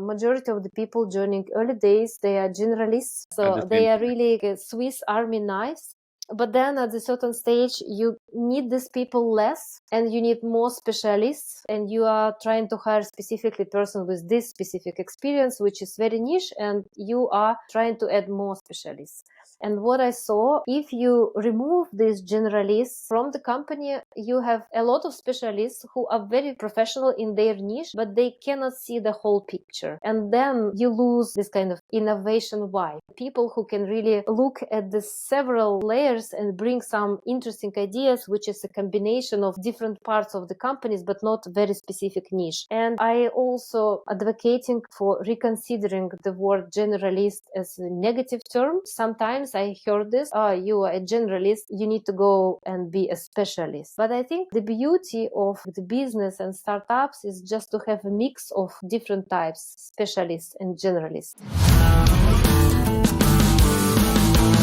majority of the people joining early days, they are generalists. So they are really Swiss Army knives. But then at a certain stage, you need these people less and you need more specialists, and you are trying to hire specifically person with this specific experience, which is very niche, and you are trying to add more specialists. And what I saw, if you remove these generalists from the company, you have a lot of specialists who are very professional in their niche, but they cannot see the whole picture. And then you lose this kind of innovation vibe. People who can really look at the several layers and bring some interesting ideas, which is a combination of different parts of the companies, but not very specific niche. And I also advocating for reconsidering the word generalist as a negative term. Sometimes I heard this, you are a generalist, you need to go and be a specialist. But I think the beauty of the business and startups is just to have a mix of different types, specialists and generalists.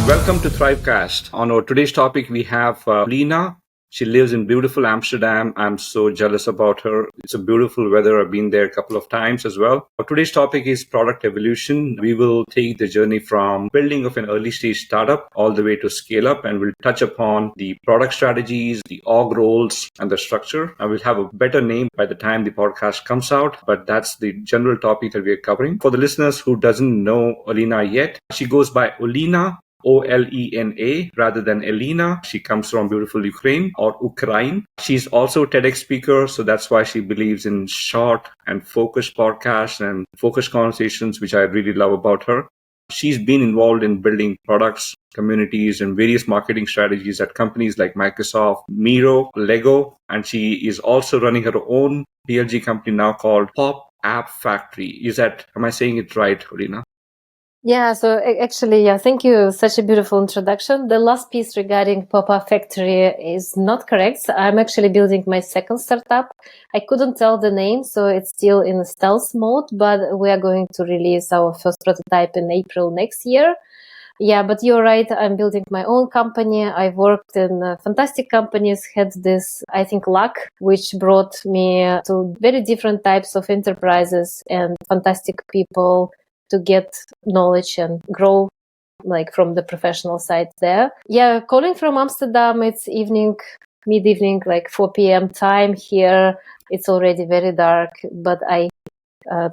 Welcome to Thrivecast. On our today's topic, we have Elena. She lives in beautiful Amsterdam. I'm so jealous about her. It's a beautiful weather. I've been there a couple of times as well. Today's topic is product evolution. We will take the journey from building of an early stage startup all the way to scale up, and we'll touch upon the product strategies, the org roles, and the structure. I will have a better name by the time the podcast comes out, but that's the general topic that we're covering. For the listeners who doesn't know Elena yet, she goes by Olena, Olena, rather than Elena. She comes from beautiful Ukraine or Ukraine. She's also a TEDx speaker, so that's why she believes in short and focused podcasts and focused conversations, which I really love about her. She's been involved in building products, communities, and various marketing strategies at companies like Microsoft, Miro, Lego, and she is also running her own PLG company now called Pop App Factory. Am I saying it right, Olena? Yeah, so actually, thank you. Such a beautiful introduction. The last piece regarding Pop-Up Factory is not correct. I'm actually building my second startup. I couldn't tell the name, so it's still in stealth mode, but we are going to release our first prototype in April next year. Yeah, but you're right. I'm building my own company. I worked in fantastic companies, had this, I think, luck, which brought me to very different types of enterprises and fantastic people to get knowledge and grow like from the professional side there. Yeah, calling from Amsterdam, it's mid-evening, like 4 p.m. time here. It's already very dark, but I'd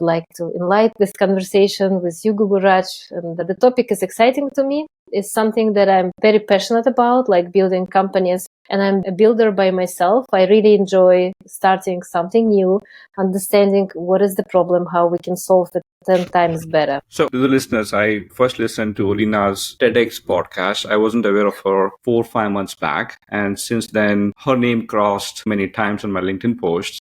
like to enlighten this conversation with you, Guguraj, and the topic is exciting to me. It's something that I'm very passionate about, like building companies. And I'm a builder by myself. I really enjoy starting something new, understanding what is the problem, how we can solve it 10 times better. So to the listeners, I first listened to Olena's TEDx podcast. I wasn't aware of her 4 or 5 months back. And since then, her name crossed many times on my LinkedIn posts.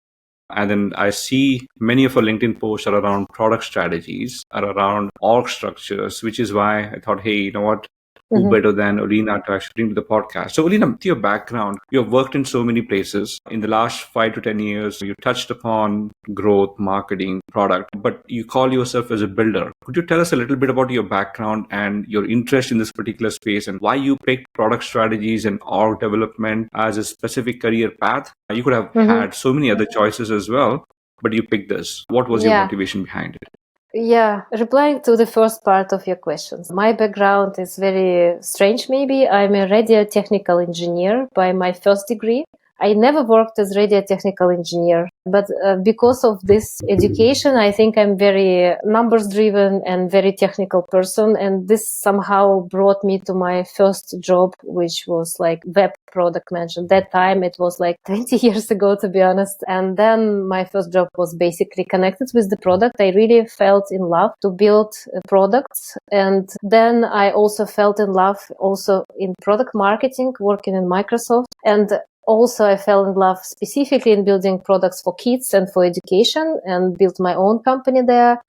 And then I see many of her LinkedIn posts are around product strategies, are around org structures, which is why I thought, hey, you know what? Who better than Olena to actually bring to the podcast? So Olena, with your background, you've worked in so many places. In the last 5 to 10 years, you touched upon growth, marketing, product, but you call yourself as a builder. Could you tell us a little bit about your background and your interest in this particular space and why you picked product strategies and org development as a specific career path? You could have had so many other choices as well, but you picked this. What was your motivation behind it? Yeah, replying to the first part of your questions. My background is very strange, maybe. I'm a radio technical engineer by my first degree. I never worked as radio technical engineer, but because of this education, I think I'm very numbers driven and very technical person. And this somehow brought me to my first job, which was like web product manager. That time it was like 20 years ago, to be honest. And then my first job was basically connected with the product. I really felt in love to build products. And then I also felt in love also in product marketing, working in Microsoft. And also, I fell in love specifically in building products for kids and for education and built my own company there.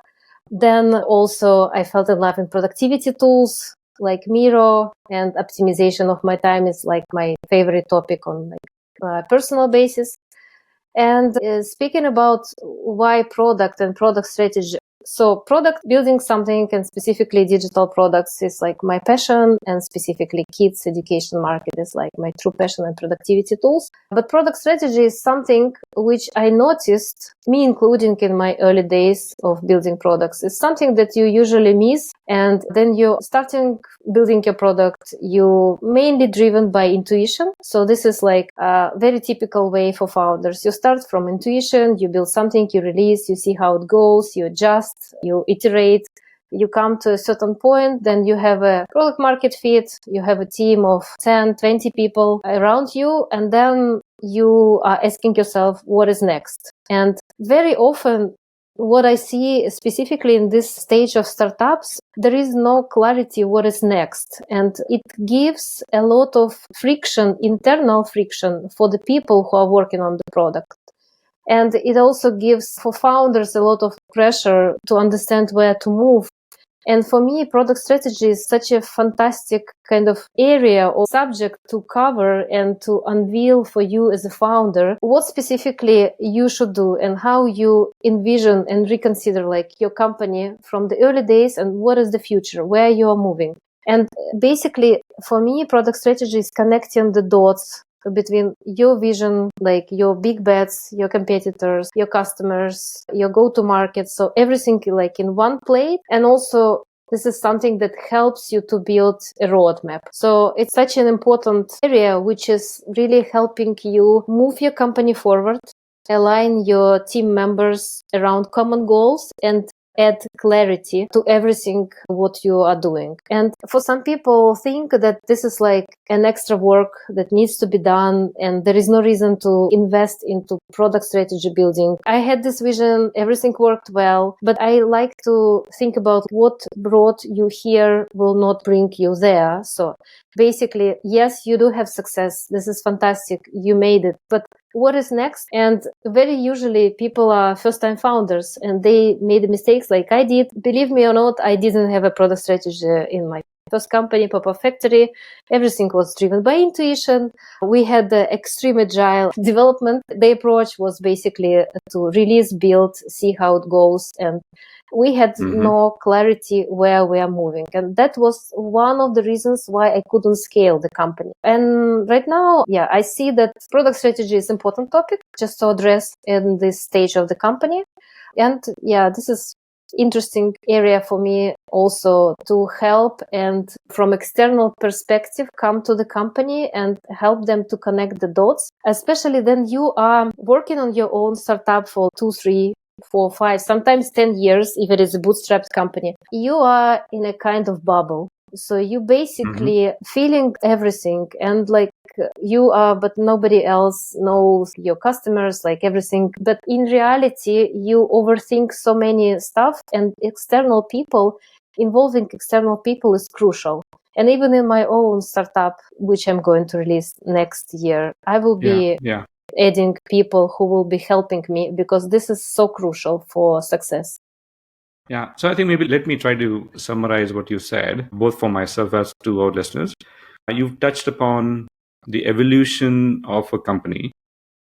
Then also I fell in love in productivity tools like Miro, and optimization of my time is like my favorite topic on like personal basis. And speaking about why product and product strategy So product building something, and specifically digital products, is like my passion, and specifically kids education market is like my true passion and productivity tools. But product strategy is something which I noticed, me including in my early days of building products, is something that you usually miss. And then you're starting building your product, you mainly driven by intuition. So this is like a very typical way for founders. You start from intuition, you build something, you release, you see how it goes, you adjust, you iterate, you come to a certain point, then you have a product market fit, you have a team of 10, 20 people around you, and then you are asking yourself, what is next? And very often, what I see specifically in this stage of startups, there is no clarity what is next. And it gives a lot of friction, internal friction for the people who are working on the product. And it also gives for founders a lot of pressure to understand where to move. And for me, product strategy is such a fantastic kind of area or subject to cover and to unveil for you as a founder what specifically you should do and how you envision and reconsider like your company from the early days and what is the future, where you are moving. And basically, for me, product strategy is connecting the dots between your vision, like your big bets, your competitors, your customers, your go-to-market. So everything like in one plate. And also this is something that helps you to build a roadmap. So it's such an important area, which is really helping you move your company forward, align your team members around common goals, and add clarity to everything what you are doing. And for some people think that this is like an extra work that needs to be done and there is no reason to invest into product strategy building. I had this vision, everything worked well, but I like to think about what brought you here will not bring you there. So basically, yes, you do have success. This is fantastic. You made it. But what is next? And very usually people are first-time founders and they made mistakes like I did. Believe me or not, I didn't have a product strategy in my first company, Pop-Up Factory. Everything was driven by intuition. We had the extreme agile development. The approach was basically to release, build, see how it goes, and we had no clarity where we are moving. And that was one of the reasons why I couldn't scale the company. And right now, I see that product strategy is an important topic just to address in this stage of the company. And this is interesting area for me also to help and from external perspective come to the company and help them to connect the dots, especially then you are working on your own startup for 2, 3, 4, 5, sometimes 10 years if it is a bootstrapped company. You are in a kind of bubble. So you basically feeling everything and like you are, but nobody else knows your customers, like everything. But in reality, you overthink so many stuff and involving external people is crucial. And even in my own startup, which I'm going to release next year, I will be adding people who will be helping me because this is so crucial for success. Yeah. So I think maybe let me try to summarize what you said, both for myself as to our listeners. You've touched upon the evolution of a company,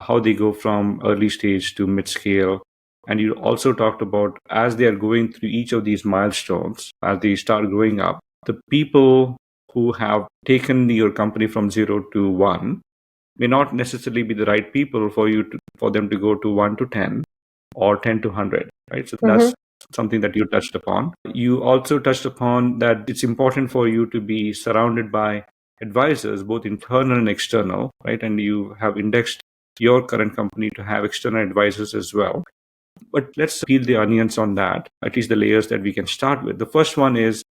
how they go from early stage to mid-scale. And you also talked about as they are going through each of these milestones, as they start growing up, the people who have taken your company from 0 to 1 may not necessarily be the right people for them to go to 1 to 10 or 10 to 100, right? So that's something that you touched upon. You also touched upon that it's important for you to be surrounded by advisors, both internal and external, right? And you have indexed your current company to have external advisors as well. But let's peel the onions on that, at least the layers that we can start with. The first one is,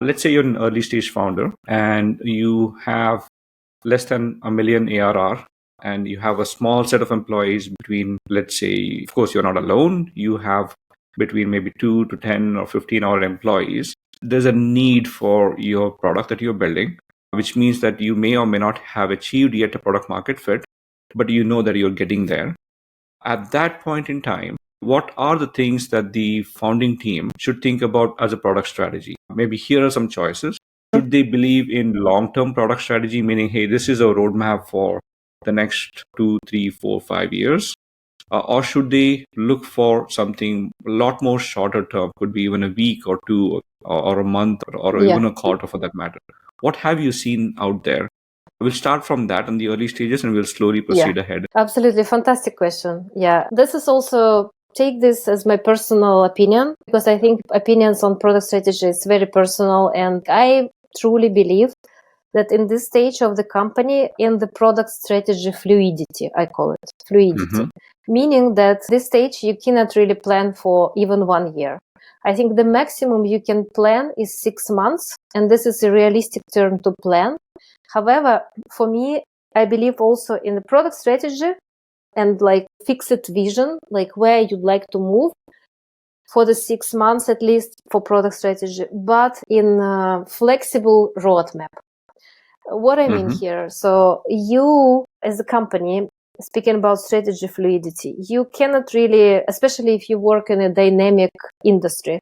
let's say you're an early stage founder and you have less than $1 million ARR and you have a small set of employees between, let's say, of course, you're not alone. You have between maybe 2 to 10 or 15 hour employees. There's a need for your product that you're building, which means that you may or may not have achieved yet a product market fit, but you know that you're getting there. At that point in time, what are the things that the founding team should think about as a product strategy? Maybe here are some choices. Should they believe in long-term product strategy, meaning, hey, this is a roadmap for the next 2, 3, 4, 5 years? or should they look for something a lot more shorter term, could be even a week or two, or a month, or Yeah. even a quarter for that matter? What have you seen out there? We'll start from that in the early stages and we'll slowly proceed ahead. Absolutely. Fantastic question. Yeah. This is also, take this as my personal opinion, because I think opinions on product strategy is very personal. And I truly believe that in this stage of the company, in the product strategy fluidity, I call it fluidity, meaning that this stage you cannot really plan for even 1 year. I think the maximum you can plan is 6 months, and this is a realistic term to plan. However, for me, I believe also in the product strategy and like fixed vision, like where you'd like to move for the 6 months at least for product strategy, but in a flexible roadmap. What I mean here, so you as a company, speaking about strategy fluidity, you cannot really, especially if you work in a dynamic industry,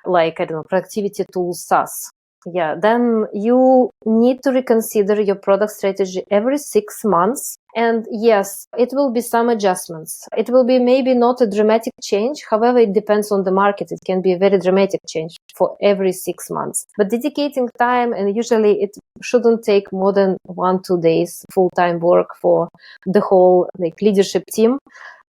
like, I don't know, productivity tools, SaaS. Yeah, then you need to reconsider your product strategy every 6 months. And yes, it will be some adjustments. It will be maybe not a dramatic change. However, it depends on the market. It can be a very dramatic change for every 6 months. But dedicating time, and usually it shouldn't take more than 1-2 days full-time work for the whole like leadership team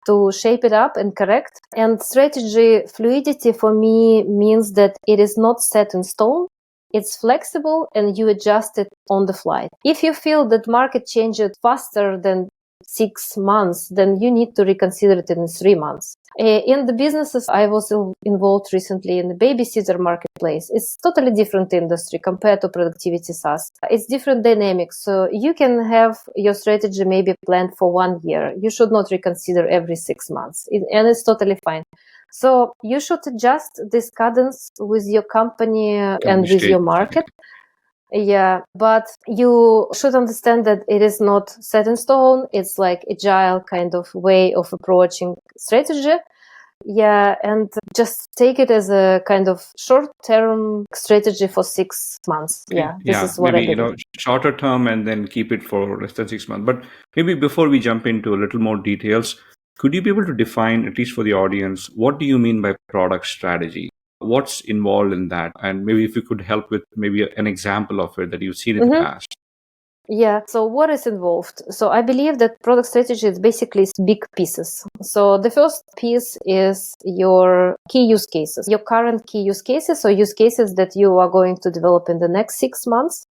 to shape it up and correct. And strategy fluidity for me means that it is not set in stone. It's flexible and you adjust it on the fly. If you feel that market changes faster than 6 months, then you need to reconsider it in 3 months. In the businesses I was involved recently in the babysitter marketplace, it's totally different industry compared to productivity SaaS. It's different dynamics. So you can have your strategy maybe planned for 1 year. You should not reconsider every 6 months, and it's totally fine. So you should adjust this cadence with your company and with your market. Yeah, but you should understand that it is not set in stone. It's like agile kind of way of approaching strategy. Yeah, and just take it as a kind of short-term strategy for 6 months. Okay. Yeah, this is what maybe I believe. shorter term and then keep it for less than 6 months. But maybe before we jump into a little more details, could you be able to define, at least for the audience, what do you mean by product strategy? What's involved in that? And maybe if you could help with maybe an example of it that you've seen in the past. Yeah, so what is involved? So I believe that product strategy is basically big pieces. So the first piece is your key use cases, your current key use cases, or use cases that you are going to develop in the next 6 months.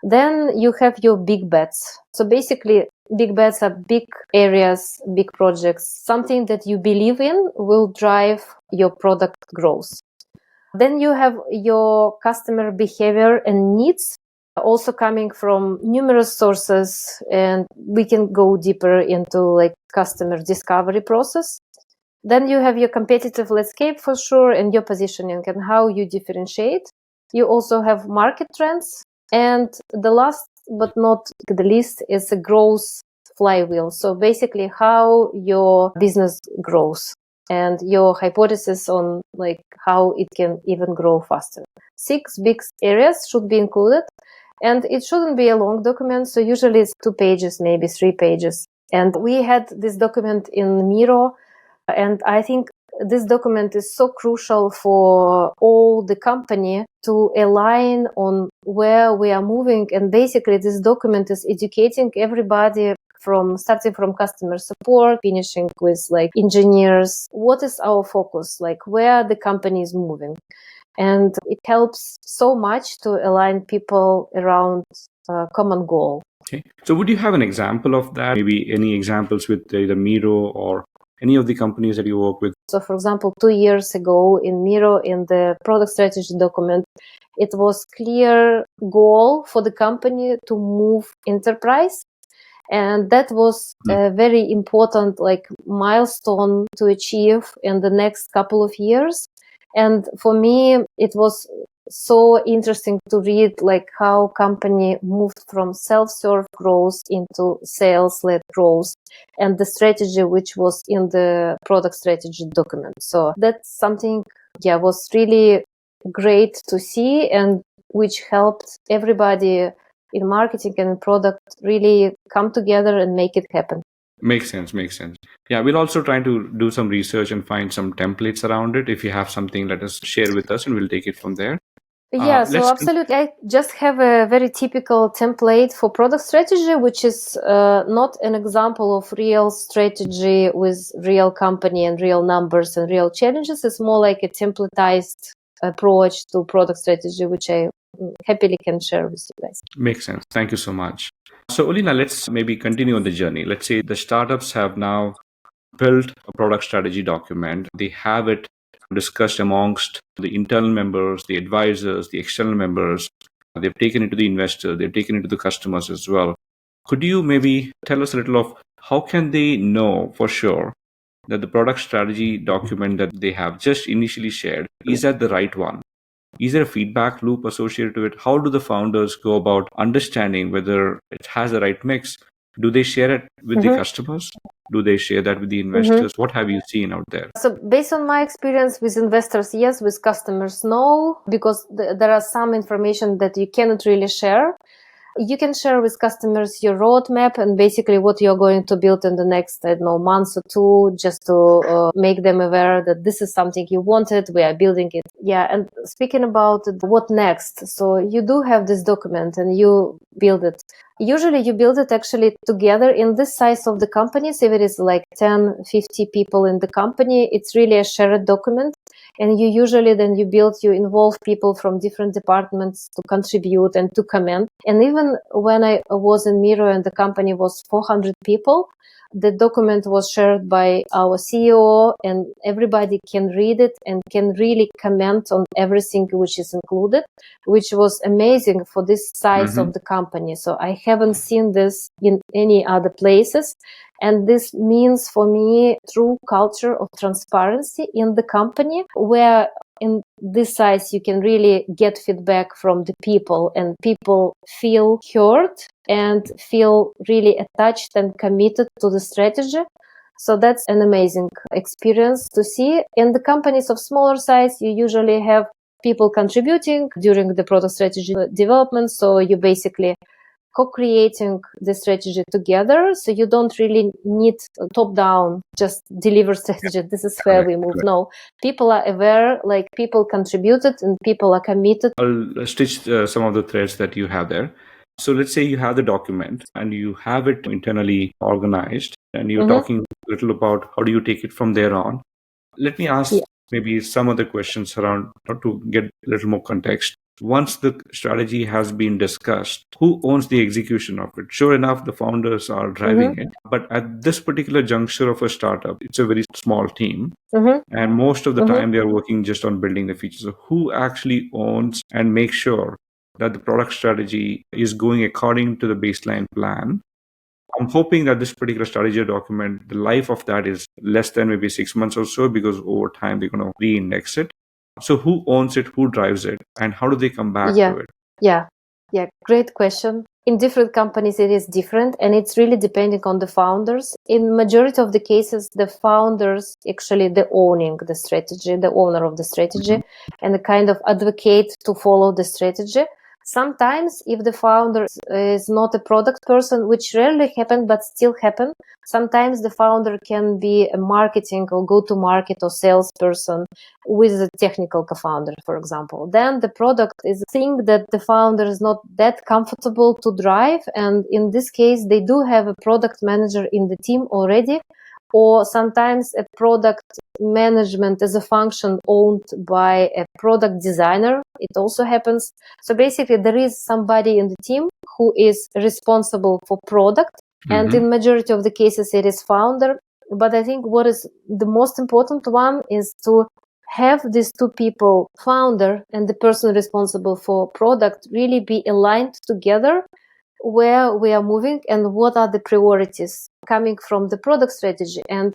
Then you have your big bets. So basically, big bets are big areas, big projects, something that you believe in will drive your product growth. Then you have your customer behavior and needs, also coming from numerous sources, and we can go deeper into like customer discovery process. Then you have your competitive landscape for sure, and your positioning and how you differentiate. You also have market trends, and the last but not the least is a growth flywheel. So basically how your business grows and your hypothesis on like how it can even grow faster. 6 big areas should be included, and it shouldn't be a long document. So usually it's 2 pages, maybe 3 pages. And we had this document in Miro, and I think this document is so crucial for all the company to align on where we are moving. And basically this document is educating everybody from starting from customer support, finishing with like engineers. What is our focus? Like where the company is moving. And it helps so much to align people around a common goal. Okay. So would you have an example of that? Maybe any examples with either Miro or any of the companies that you work with? So for example, 2 years ago in Miro, in the product strategy document, it was clear goal for the company to move enterprise. And that was a very important like milestone to achieve in the next couple of years. And for me, it was so interesting to read like how company moved from self-serve growth into sales-led growth, and the strategy which was in the product strategy document. So that's something, was really great to see, and which helped everybody in marketing and in product really come together and make it happen. Makes sense. Makes sense. Yeah, we'll also try to do some research and find some templates around it. If you have something, let us share with us, and we'll take it from there. Yeah, so Let's. absolutely. I just have a very typical template for product strategy, which is not an example of real strategy with real company and real numbers and real challenges. It's more like a templatized approach to product strategy, which I happily can share with you guys. Makes sense. Thank you so much. So, Olina, let's maybe continue on the journey. Let's say the startups have now built a product strategy document. They have it discussed amongst the internal members, the advisors, the external members. They've taken it to the investor, they've taken it to the customers as well. Could you maybe tell us a little of how can they know for sure that the product strategy document that they have just initially shared, is that the right one? Is there a feedback loop associated to it? How do the founders go about understanding whether it has the right mix? Do they share it with the customers? Do they share that with the investors? What have you seen out there? So based on my experience with investors, yes. With customers, no, because there are some information that you cannot really share. You can share with customers your roadmap and basically what you're going to build in the next, I don't know, months or two, just to make them aware that this is something you wanted, we are building it. Yeah, and speaking about what next, so you do have this document and you build it. Usually you build it actually together in this size of the companies. If it is like 10, 50 people in the company, it's really a shared document. And you usually then you involve people from different departments to contribute and to comment. And even when I was in Miro and the company was 400 people, the document was shared by our CEO and everybody can read it and can really comment on everything which is included, which was amazing for this size of the company. So I haven't seen this in any other places. And this means for me true culture of transparency in the company, where in this size you can really get feedback from the people and people feel heard and feel really attached and committed to the strategy. So that's an amazing experience to see. In the companies of smaller size, you usually have people contributing during the product strategy development. So you basically co-creating the strategy together. So you don't really need top-down, just deliver strategy. This is where we move. No, people are aware, like people contributed and people are committed. I'll stitch some of the threads that you have there. So let's say you have the document and you have it internally organized and you're talking a little about how do you take it from there on. Let me ask maybe some other questions around to get a little more context. Once the strategy has been discussed, who owns the execution of it? Sure enough, the founders are driving it. But at this particular juncture of a startup, it's a very small team. And most of the time, they are working just on building the features. So who actually owns and makes sure that the product strategy is going according to the baseline plan? I'm hoping that this particular strategy document, the life of that is less than maybe 6 months or so, because over time they're going to re-index it. So who owns it, who drives it, and how do they come back to it? Yeah, great question. In different companies, it is different, and it's really depending on the founders. In majority of the cases, the founders actually the owning the strategy, the owner of the strategy, and the kind of advocate to follow the strategy. Sometimes if the founder is not a product person, which rarely happen, but still happen, sometimes the founder can be a marketing or go-to-market or salesperson with a technical co-founder, for example. Then the product is a thing that the founder is not that comfortable to drive. And in this case, they do have a product manager in the team already, or sometimes a product management as a function owned by a product designer. It also happens. So basically, there is somebody in the team who is responsible for product. And in majority of the cases, it is founder. But I think what is the most important one is to have these two people, founder and the person responsible for product, really be aligned together where we are moving and what are the priorities coming from the product strategy and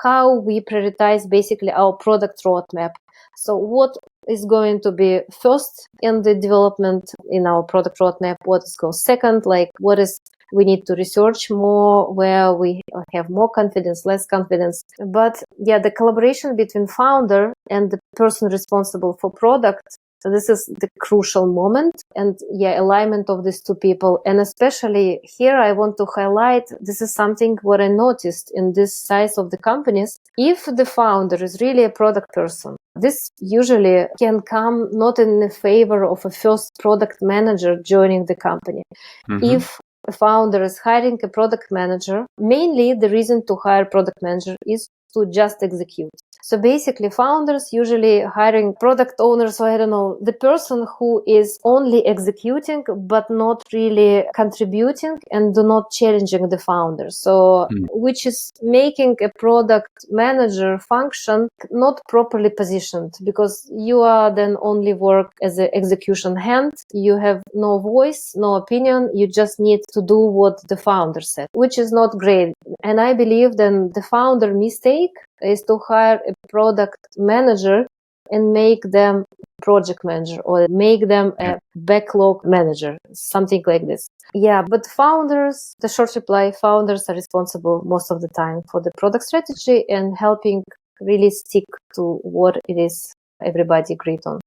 how we prioritize basically our product roadmap. So what is going to be first in the development in our product roadmap, what is goes second, like what is we need to research more, where we have more confidence, less confidence. But yeah, the collaboration between founder and the person responsible for product So this is the crucial moment, and alignment of these two people. And especially here, I want to highlight, this is something what I noticed in this size of the companies. If the founder is really a product person, this usually can come not in the favor of a first product manager joining the company. If a founder is hiring a product manager, mainly the reason to hire product manager is to just execute. So basically, founders usually hiring product owners, so I don't know, the person who is only executing but not really contributing and do not challenging the founder. So which is making a product manager function not properly positioned, because you are then only work as an execution hand. You have no voice, no opinion. You just need to do what the founder said, which is not great. And I believe then the founder mistake is to hire a product manager and make them project manager or make them a backlog manager, something like this. But founders, the short reply, founders are responsible most of the time for the product strategy and helping really stick to what it is everybody agreed on.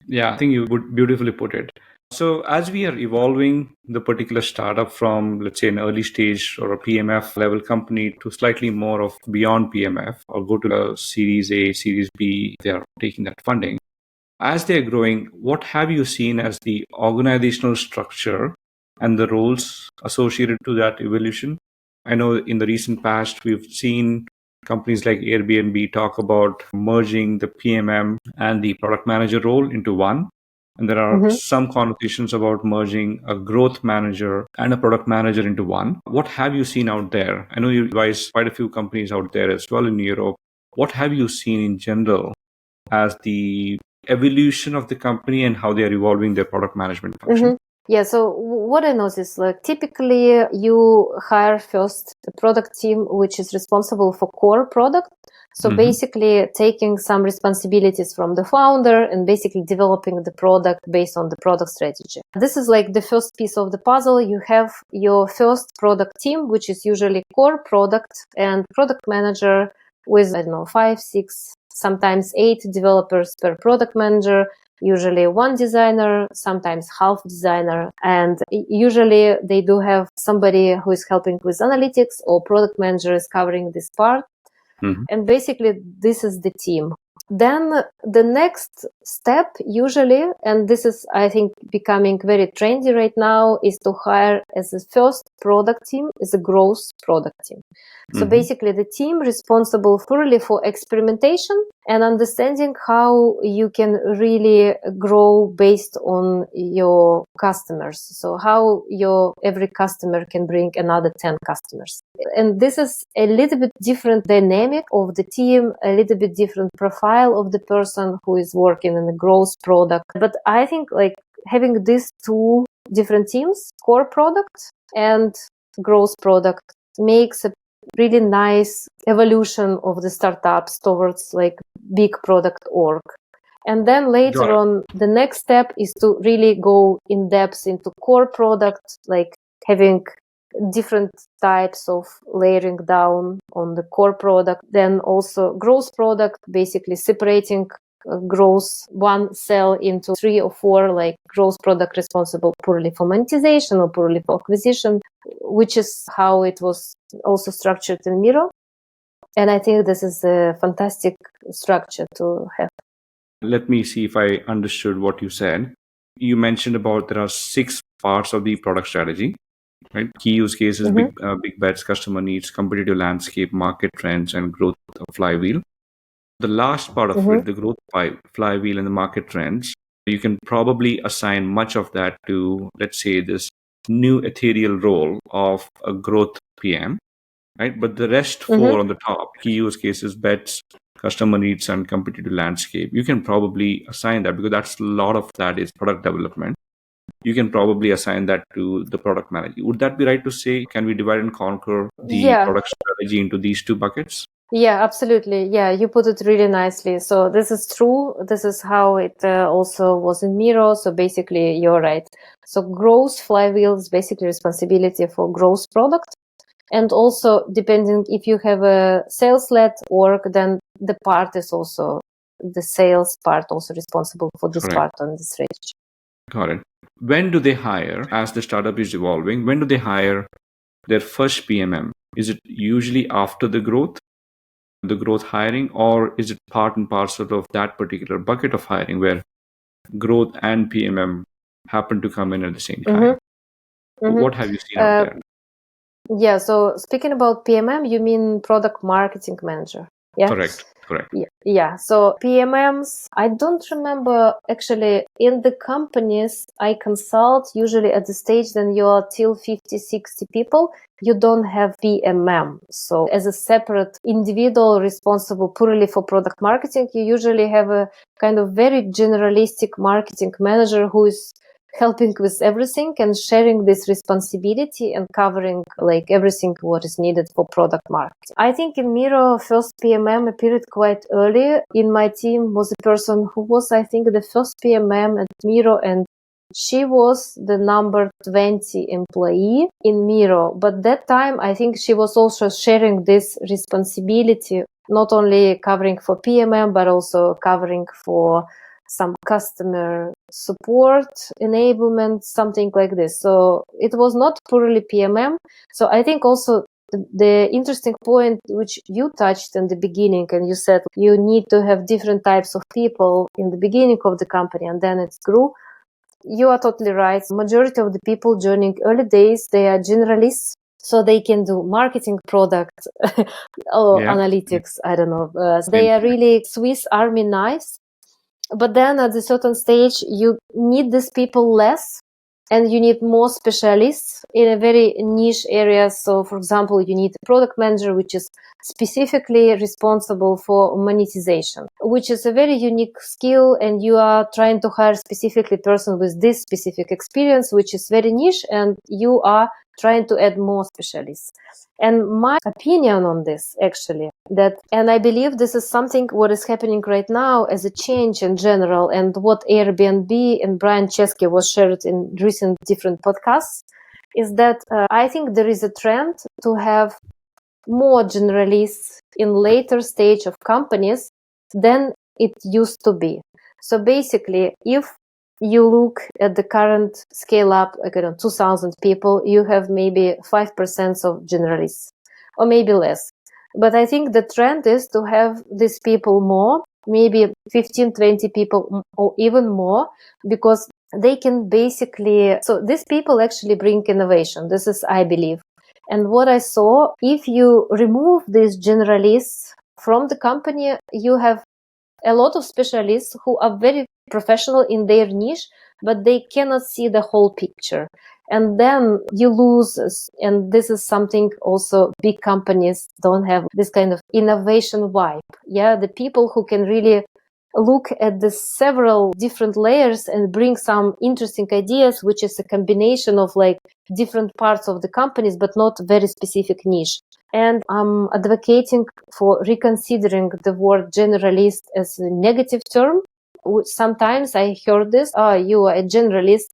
Yeah, I think you would beautifully put it. So as we are evolving the particular startup from, let's say, an early stage or a PMF level company to slightly more of beyond PMF or go to a Series A, Series B, they are taking that funding. As they're growing, what have you seen as the organizational structure and the roles associated to that evolution? I know in the recent past, we've seen companies like Airbnb talk about merging the PMM and the product manager role into one. And there are some conversations about merging a growth manager and a product manager into one. What have you seen out there? I know you advise quite a few companies out there as well in Europe. What have you seen in general as the evolution of the company and how they are evolving their product management function? So what I noticed, like typically you hire first a product team which is responsible for core product. So basically taking some responsibilities from the founder and basically developing the product based on the product strategy. This is like the first piece of the puzzle. You have your first product team, which is usually core product and product manager with, 5, 6, sometimes 8 developers per product manager. Usually one designer, sometimes half designer, and usually they do have somebody who is helping with analytics or product manager is covering this part. And basically this is the team. Then the next step usually, and this is I think becoming very trendy right now, is to hire as a first product team is a growth product team. So basically the team responsible fully for experimentation and understanding how you can really grow based on your customers. So how your every customer can bring another 10 customers. And this is a little bit different dynamic of the team, a little bit different profile of the person who is working in the growth product. But I think like having these two different teams, core product and growth product, makes a really nice evolution of the startups towards like big product org. And then later on, the next step is to really go in depth into core product, like having different types of layering down on the core product. Then also growth product, basically separating growth one cell into 3 or 4, like growth product responsible purely for monetization or purely for acquisition, which is how it was also structured in Miro. And I think this is a fantastic structure to have. Let me see if I understood what you said. You mentioned about there are 6 parts of the product strategy, right? Key use cases, big bets, customer needs, competitive landscape, market trends, and growth flywheel. The last part of it, the growth flywheel and the market trends, you can probably assign much of that to, let's say, this new ethereal role of a growth PM, right? But the rest 4 on the top, key use cases, bets, customer needs, and competitive landscape, you can probably assign that because that's a lot of that is product development. You can probably assign that to the product manager. Would that be right to say? Can we divide and conquer the product strategy into these 2 buckets? Yeah, absolutely. Yeah, you put it really nicely. So this is true. This is how it also was in Miro. So basically, you're right. So growth flywheel is basically responsibility for growth product. And also, depending if you have a sales-led org, then the part is also the sales part also responsible for this Correct. part on the strategy. Got it. When do they hire, as the startup is evolving, when do they hire their first PMM? Is it usually after the growth hiring, or is it part and parcel of that particular bucket of hiring where growth and PMM happen to come in at the same time? What have you seen out there? Yeah, so speaking about PMM, you mean product marketing manager? Yeah. Correct. Yeah. So PMMs, I don't remember actually in the companies I consult, usually at the stage when you're till 50, 60 people, you don't have PMM. So as a separate individual responsible purely for product marketing, you usually have a kind of very generalistic marketing manager who is helping with everything and sharing this responsibility and covering like everything what is needed for product marketing. I think in Miro, first PMM appeared quite early. In my team was a person who was, I think, the first PMM at Miro, and she was the number 20 employee in Miro. But that time, I think she was also sharing this responsibility, not only covering for PMM, but also covering for some customer support, enablement, something like this. So it was not purely PMM. So I think also the interesting point which you touched in the beginning, and you said you need to have different types of people in the beginning of the company and then it grew. You are totally right. Majority of the people joining early days, they are generalists. So they can do marketing, product, or analytics. I don't know. They are really Swiss Army knives. But then at a certain stage, you need these people less and you need more specialists in a very niche area. So, for example, you need a product manager, which is specifically responsible for monetization, which is a very unique skill. And you are trying to hire specifically person with this specific experience, which is very niche, and you are trying to add more specialists. And my opinion on this, actually, and I believe this is something what is happening right now as a change in general, and what Airbnb and Brian Chesky was shared in recent different podcasts, is that I think there is a trend to have more generalists in later stage of companies than it used to be. So basically, if you look at the current scale up, like 2,000 people, you have maybe 5% of generalists, or maybe less. But I think the trend is to have these people more, maybe 15, 20 people or even more, because they can basically, so these people actually bring innovation. This is, I believe. And what I saw, if you remove these generalists from the company, you have a lot of specialists who are very professional in their niche, but they cannot see the whole picture. And then you lose, and this is something also big companies don't have, this kind of innovation vibe. Yeah, the people who can really look at the several different layers and bring some interesting ideas, which is a combination of like different parts of the companies, but not very specific niche. And I'm advocating for reconsidering the word generalist as a negative term. Sometimes I heard this, you are a generalist,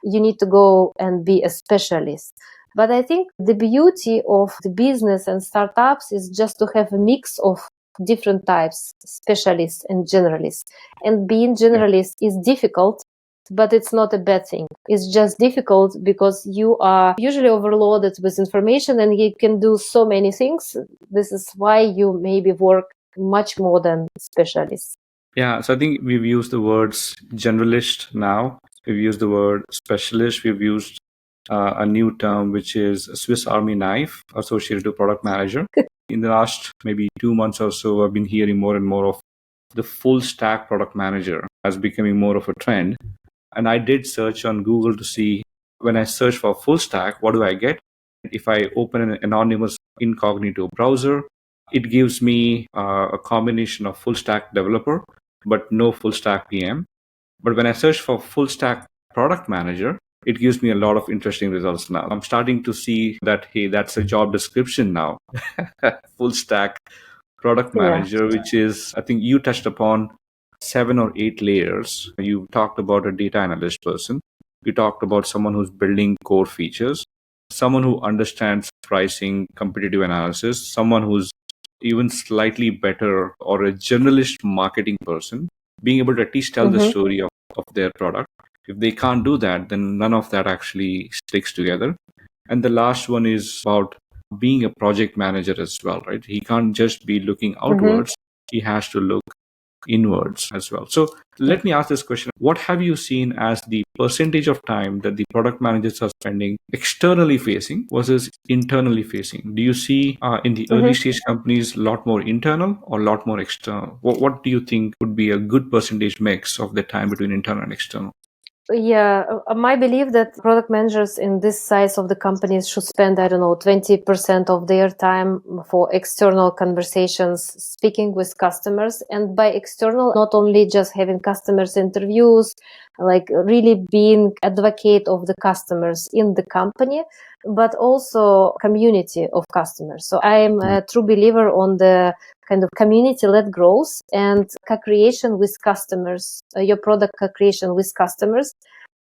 you need to go and be a specialist. But I think the beauty of the business and startups is just to have a mix of different types, specialists and generalists. And being generalist is difficult, but it's not a bad thing. It's just difficult because you are usually overloaded with information and you can do so many things. This is why you maybe work much more than specialists. Yeah, so I think we've used the words generalist now. We've used the word specialist. We've used a new term, which is a Swiss Army knife associated to product manager. In the last maybe 2 months or so, I've been hearing more and more of the full stack product manager as becoming more of a trend. And I did search on Google to see, when I search for full stack, what do I get? If I open an anonymous incognito browser, it gives me a combination of full stack developer, but no full stack PM. But when I search for full stack product manager, it gives me a lot of interesting results now. I'm starting to see that, hey, that's a job description now. Full stack product manager, which is, I think you touched upon 7 or 8 layers. You talked about a data analyst person. You talked about someone who's building core features, someone who understands pricing, competitive analysis, someone who's even slightly better or a generalist marketing person being able to at least tell the story of their product. If they can't do that, then none of that actually sticks together. And the last one is about being a project manager as well, right? He can't just be looking outwards. He has to look inwards as well. So let me ask this question. What have you seen as the percentage of time that the product managers are spending externally facing versus internally facing? Do you see in the early stage companies a lot more internal or a lot more external? What do you think would be a good percentage mix of the time between internal and external? Yeah, my belief that product managers in this size of the companies should spend, 20% of their time for external conversations, speaking with customers. And by external, not only just having customers interviews, like really being advocate of the customers in the company, but also community of customers. So I am a true believer on the kind of community-led growth and co-creation with customers, your product co-creation with customers.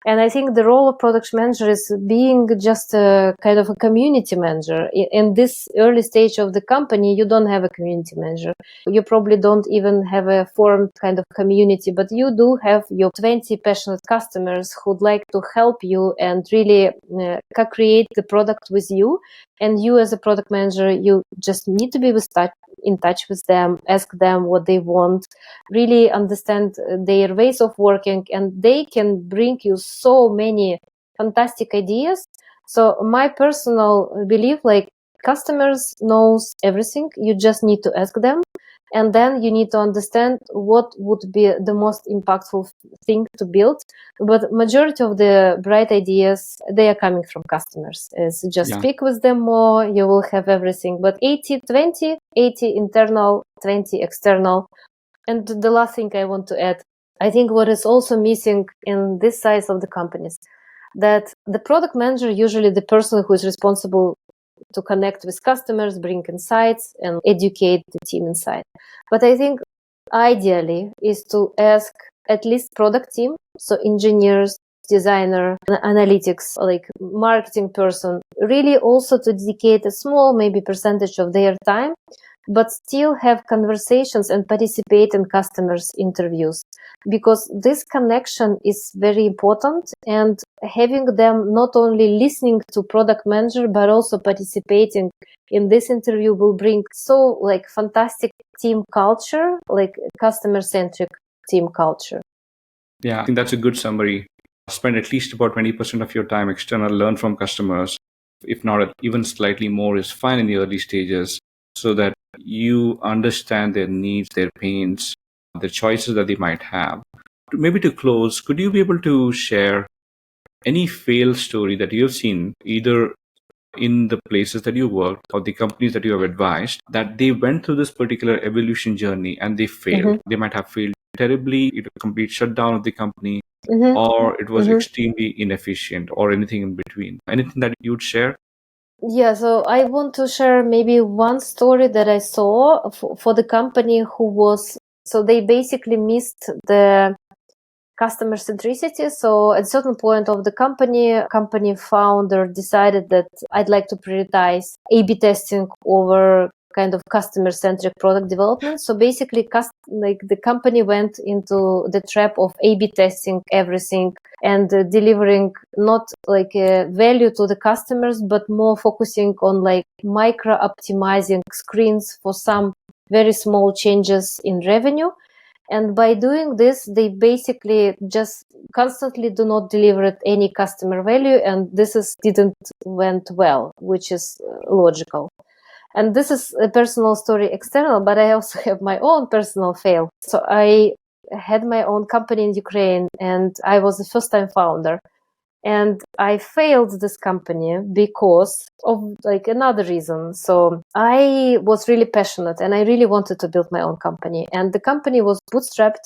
And I think the role of product manager is being just a kind of a community manager. In this early stage of the company, you don't have a community manager. You probably don't even have a formed kind of community, but you do have your 20 passionate customers who'd like to help you and really co-create the product with you. And you as a product manager, you just need to be in touch with them, ask them what they want, really understand their ways of working, and they can bring you so many fantastic ideas. So my personal belief, like, customers knows everything. You just need to ask them. And then you need to understand what would be the most impactful thing to build. But majority of the bright ideas, they are coming from customers. It's just speak with them more, you will have everything. But 80-20, 80 internal, 20 external. And the last thing I want to add, I think what is also missing in this size of the companies, that the product manager, usually the person who is responsible to connect with customers, bring insights, and educate the team inside. But I think ideally is to ask at least product team, so engineers, designer, analytics, like marketing person, really also to dedicate a small maybe percentage of their time, but still have conversations and participate in customers' interviews, because this connection is very important, and having them not only listening to product manager but also participating in this interview will bring so like fantastic team culture, like customer-centric team culture. Yeah, I think that's a good summary. Spend at least about 20% of your time external, learn from customers. If not, even slightly more is fine in the early stages, so that you understand their needs, their pains, the choices that they might have. Maybe to close, could you be able to share any fail story that you've seen, either in the places that you worked or the companies that you have advised, that they went through this particular evolution journey and they failed? They might have failed terribly, it was a complete shutdown of the company, or it was extremely inefficient, or anything in between. Anything that you'd share? Yeah, so I want to share maybe one story that I saw for the company who was, so they basically missed the customer centricity. So at a certain point of the company founder decided that I'd like to prioritize A/B testing over kind of customer-centric product development. So basically, the company went into the trap of A/B testing everything and delivering not like a value to the customers, but more focusing on like micro optimizing screens for some very small changes in revenue. And by doing this, they basically just constantly do not deliver any customer value, and didn't went well, which is logical. And this is a personal story external, but I also have my own personal fail. So I had my own company in Ukraine, and I was the first-time founder. And I failed this company because of like another reason. So I was really passionate and I really wanted to build my own company. And the company was bootstrapped.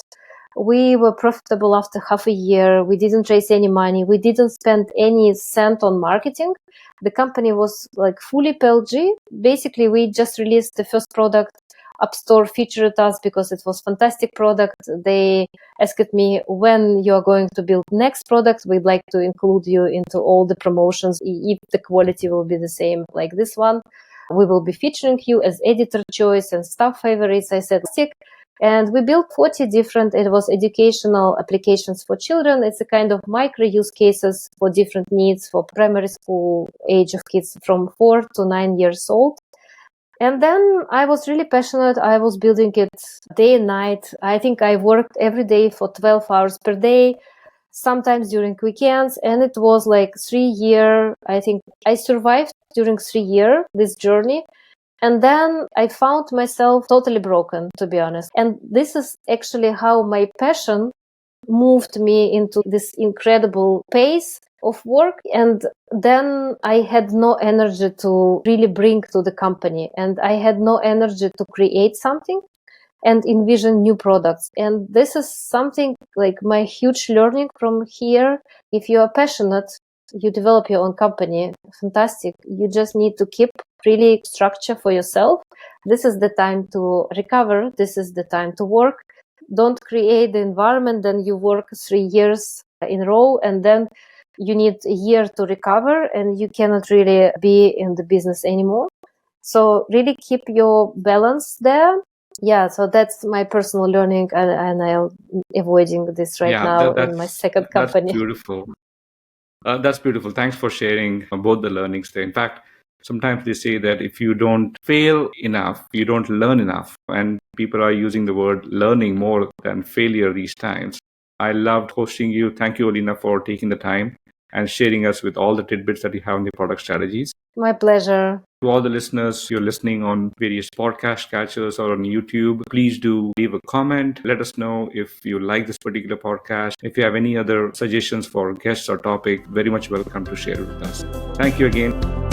We were profitable after half a year. We didn't raise any money. We didn't spend any cent on marketing. The company was like fully PLG. Basically, we just released the first product. App Store featured us because it was fantastic product. They asked me, when you are going to build next product, we'd like to include you into all the promotions if the quality will be the same like this one. We will be featuring you as editor choice and staff favorites. I said, sick. And we built 40 different, it was educational applications for children. It's a kind of micro use cases for different needs for primary school age of kids from 4 to 9 years old. And then I was really passionate. I was building it day and night. I think I worked every day for 12 hours per day, sometimes during weekends. And it was like 3 years. I think I survived during 3 years, this journey. And then I found myself totally broken, to be honest. And this is actually how my passion moved me into this incredible pace of work. And then I had no energy to really bring to the company. And I had no energy to create something and envision new products. And this is something like my huge learning from here. If you are passionate, you develop your own company. Fantastic. You just need to keep really structure for yourself. This is the time to recover. This is the time to work. Don't create the environment, then you work 3 years in a row and then you need a year to recover and you cannot really be in the business anymore. So really keep your balance there. Yeah, so that's my personal learning and I'm avoiding this right now in my second company. That's beautiful. That's beautiful. Thanks for sharing both the learnings there. In fact, sometimes they say that if you don't fail enough, you don't learn enough. And people are using the word learning more than failure these times. I loved hosting you. Thank you, Elena, for taking the time and sharing us with all the tidbits that you have in the product strategies. My pleasure. To all the listeners, you're listening on various podcast catchers or on YouTube, please do leave a comment. Let us know if you like this particular podcast. If you have any other suggestions for guests or topic, very much welcome to share with us. Thank you again.